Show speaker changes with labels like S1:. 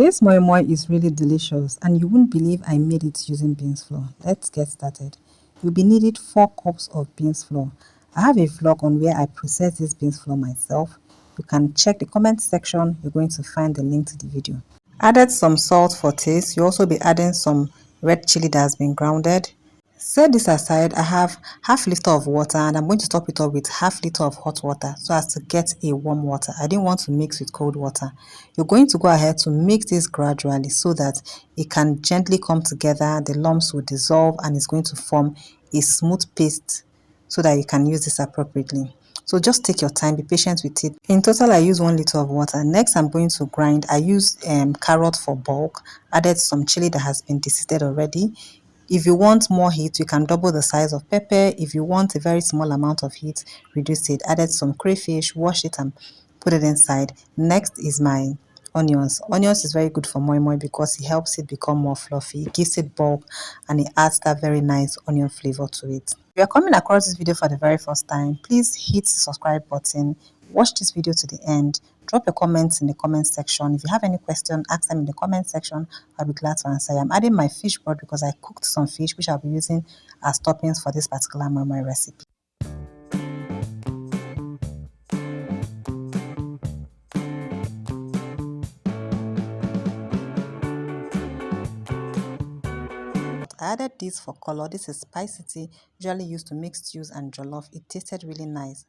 S1: Today's moi-moi is really delicious and you won't believe I made it using beans flour. Let's get started. You'll be needed 4 cups of beans flour. I have a vlog on where I process this beans flour myself. You can check the comment section. You're going to find the link to the video. Added some salt for taste. You'll also be adding some red chili that has been grounded. Set this aside. I have half liter of water and I'm going to top it up with half liter of hot water so as to get a warm water. I didn't want to mix with cold water. You're going to go ahead to mix this gradually so that it can gently come together, the lumps will dissolve and it's going to form a smooth paste so that you can use this appropriately. So just take your time, be patient with it. In total, I use 1 liter of water. Next, I'm going to grind. I used carrot for bulk, added some chili that has been deseeded already. If you want more heat, you can double the size of pepper. If you want a very small amount of heat, reduce it. Added some crayfish, wash it and put it inside. Next is my onions. Onions is very good for moi-moi because it helps it become more fluffy, it gives it bulk, and it adds that very nice onion flavor to it. If you are coming across this video for the very first time, please hit the subscribe button, watch this video to the end, drop your comments in the comment section. If you have any question, ask them in the comment section. I'll be glad to answer. I'm adding my fish broth because I cooked some fish which I'll be using as toppings for this particular moi-moi recipe. I added this for color. This is spicity, usually used to mix stews and jollof. It tasted really nice.